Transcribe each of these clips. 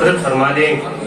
مغفرت فرما دے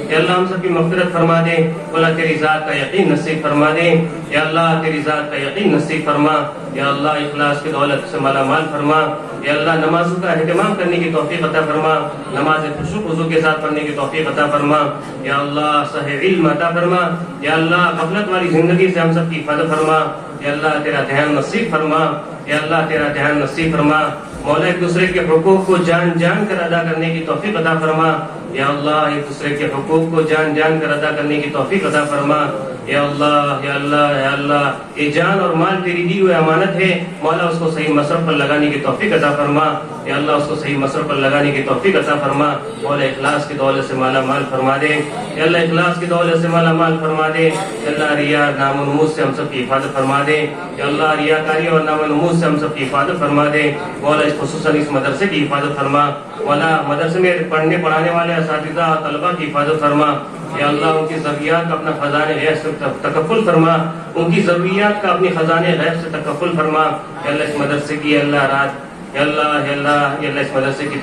یا اللہ ہم سب کی مغفرت فرما دے اللہ تیری ذات کا یقین نصیب فرما دے یا اللہ تیری ذات کا یقین نصیب فرما یا اللہ اخلاص کی دولت سے مالا مال فرما یا اللہ نمازوں کا اہتمام کرنے کی توفیق عطا فرما نماز خشوع خضوع کے ساتھ پڑھنے کی توفیق عطا فرما یا اللہ صحیح علم عطا فرما یا اللہ غفلت والی زندگی سے ہم سب کی حفاظت فرما یا اللہ تیرا دھیان نصیب فرما یا اللہ تیرا دھیان نصیب فرما مولا ایک دوسرے کے حقوق کو جان جان کر ادا کرنے کی توفیق عطا فرما یا اللہ ایک دوسرے کے حقوق کو جان جان کر ادا کرنے کی توفیق عطا فرما یا اللہ یا اللہ یا اللہ یہ جان اور مال تیری دی ہوئی امانت ہے مولا اس کو صحیح مصرف پر لگانے کی توفیق عطا فرما یا اللہ اس کو صحیح مصرف پر لگانے کی توفیق عطا فرما مولا اخلاص کی دولت سے مالا مال فرما دے یا اللہ اخلاص کی دولت سے مالا مال فرما دے یا اللہ ریا نام و نمود سے ہم سب کی حفاظت فرما دے یا اللہ ریاکاری اور نام و نمود سے ہم سب کی حفاظت فرما دے مولا خصوصاً اس مدرسے کی حفاظت فرما مولا مدرسے میں پڑھنے پڑھانے والے اساتذہ اور طلبہ کی حفاظت فرما یا اللہ ان کی ضروریات کا اپنا خزانے غیب سے تکفل فرما ان کی ضروریات کا اپنی خزانے غیب سے تکفل فرما یا اللہ اس مدرسے کی اللہ رات یا اللہ یا اللہ یا اللہ اس مدرسے کی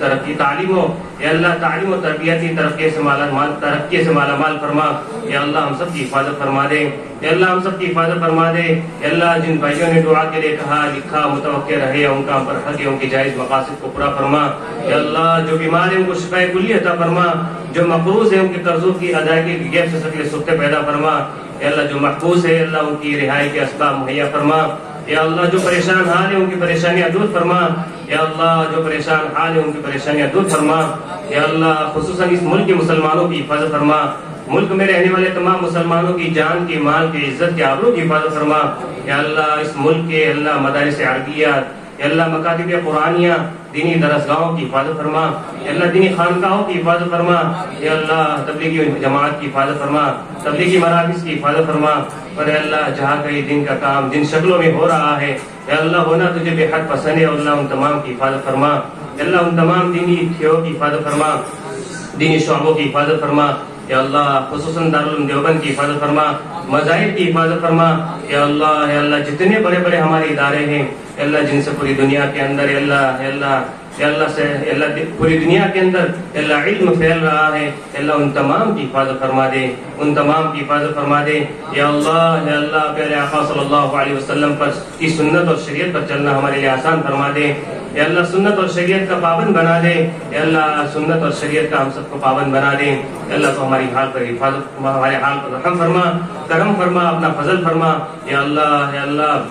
ترقی تعلیم ہو یا اللہ تعلیم و تربیتی ترقی سے مالا مال فرما یا اللہ ہم سب کی حفاظت فرما دے یا اللہ ہم سب کی حفاظت فرما دے یا اللہ جن بھائیوں نے دعا کے لیے کہا لکھا متوقع رہے ان کا پر حق ان کی جائز مقاصد کو پورا فرما یا اللہ جو بیمار ہیں ان کو شفاء کلی عطا فرما جو مقروض ہیں ان کے قرضوں کی ادائیگی کی غیب سے شکل سکتے پیدا فرما یا اللہ جو محبوس ہے اللہ ان کی رہائی کے اسباب مہیا فرما یا اللہ جو پریشان حال ہے ان کی پریشانیاں دور فرما یا اللہ جو پریشان حال ہے ان کی پریشانیاں دور فرما یا اللہ خصوصاً اس ملک کے مسلمانوں کی حفاظت فرما ملک میں رہنے والے تمام مسلمانوں کی جان کی مال کی عزت کی آبرو کی حفاظت فرما یا اللہ اس ملک کے اللہ مدارس عربیات یا اللہ مکاتب قرآنیہ دینی درسگاہوں کی حفاظت فرما یا اللہ دینی خانقاہوں کی حفاظت فرما یا اللہ تبلیغی جماعت کی حفاظت فرما تبلیغی مراکز کی حفاظت فرما اور یا اللہ جہاں کئی دین کا کام جن شکلوں میں ہو رہا ہے یا اللہ ہونا تجھے بے حد پسند ہے اللہ ان تمام کی حفاظت فرما یا اللہ ان تمام دینی تھیوں کی حفاظت فرما دینی شعبوں کی حفاظت فرما یا اللہ خصوصاً دارالعلوم دیوبند کی حفاظت فرما مذاہب کی حفاظت فرما یا اللہ جتنے بڑے بڑے ہمارے ادارے ہیں یا اللہ جن سے پوری دنیا کے اندر یا اللہ سے پوری دنیا کے اندر یا اللہ علم پھیل رہا ہے یا اللہ ان تمام کی حفاظت فرما دے ان تمام کی حفاظت فرما دے یا اللہ پیارے آقا صلی اللہ علیہ وسلم پر کی سنت اور شریعت پر چلنا ہمارے لیے آسان فرما دے یا اللہ سنت اور شریعت کا پابند بنا دے یا اللہ سنت اور شریعت کا ہم سب کو پابند بنا دے یا اللہ تو ہماری حال پر حفاظت ہمارے حال پر رحم فرما کرم فرما اپنا فضل فرما یا اللہ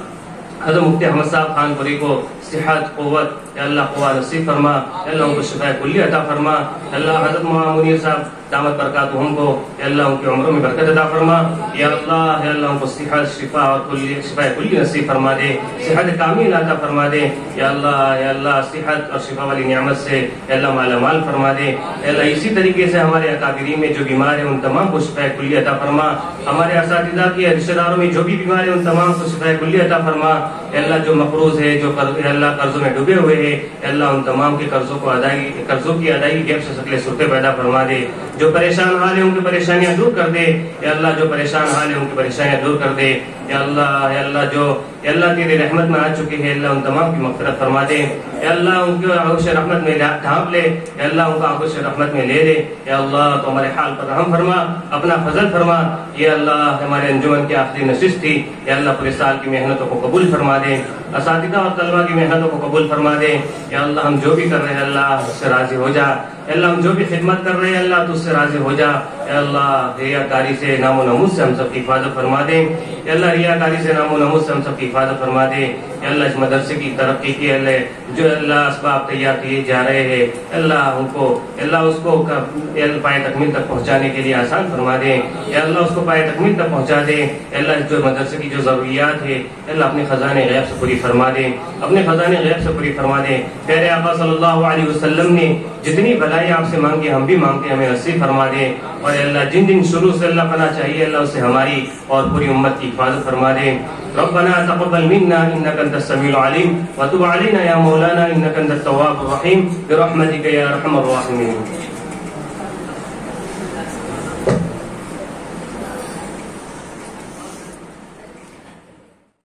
حضرت مفتی احمد صاحب خان پوری کو صحت قوت یا اللہ قوت نصیب فرما یا اللہ ان کو شفاء کلی عطا فرما یا اللہ حضرت مولانا منیر صاحب دامت برکاتہم کو یا اللہ ان کی عمروں میں برکت عطا فرما یا اللہ ان کو صحت شفا اور شفاء کلی نصیب فرما دے صحت کامل عطا فرما دے یا اللہ صحت اور شفا والی نعمت سے یا اللہ مالا مال فرما دے یا اللہ اسی طریقے سے ہمارے اکابرین میں جو بیمار ہیں ان تمام کو شفاء کلی عطا فرما ہمارے اساتذہ کے رشتہ داروں میں جو بھی بیمار ہیں ان تمام کو شفاء کلی عطا فرما یا اللہ جو مقروض ہے جو اللہ قرضوں میں ڈوبے ہوئے ہیں اللہ ان تمام کے قرضوں کی ادائیگی غیب سے شکل صورتیں پیدا فرما دے جو پریشان حال ہیں ان کی پریشانیاں دور کر دے یا اللہ جو پریشان حال ہیں ان کی پریشانیاں دور کر دے یا اللہ جو اللہ تیری رحمت میں آ چکی ہے اللہ ان تمام کی مغفرت فرما دے یا اللہ ان کو آغوش رحمت میں ڈھانپ لے یا اللہ ان کو آغوش رحمت میں لے لے یا اللہ تو ہمارے حال پر رحم فرما اپنا فضل فرما یا اللہ ہمارے انجمن کی آخری نشست تھی یا اللہ پورے سال کی محنتوں کو قبول فرما دے اساتذہ اور طلبہ کی محنتوں کو قبول فرما دے یا اللہ ہم جو بھی کر رہے ہیں اللہ اس سے راضی ہو جا یا اللہ ہم جو بھی خدمت کر رہے ہیں اللہ تو اس سے راضی ہو جا یا اللہ ریاکاری سے نام و نمود سے ہم سب کی حفاظت فرما دے یا اللہ ریاکاری سے نام و نمود سے ہم سب کی حفاظت فرما دے یا اللہ اس مدرسے کی ترقی کی اللہ جو اللہ اسباب تیار کیے جا رہے ہیں اللہ ان کو اللہ اس کو پائے تکمیل تک پہنچانے کے لیے آسان فرما دے یا اللہ اس کو پائے تکمیل تک پہنچا دے اللہ جو مدرسے کی جو ضروریات ہے اللہ اپنے خزانے غیب سے پوری فرما دے اپنے خزانے غیب سے پوری فرما دے پیارے آقا صلی اللہ علیہ وسلم نے جتنی بھلائی آپ سے مانگی ہم بھی مانگتے ہمیں نصیب فرما دے اور اللہ جن دن شروع سے اللہ پناہ چاہیے اللہ اسے ہماری اور پوری امت کی حفاظت فرما دے ربنا تقبل منا انك انت السميع العليم وتب علينا يا مولانا انك انت التواب الرحيم برحمتك يا ارحم الراحمين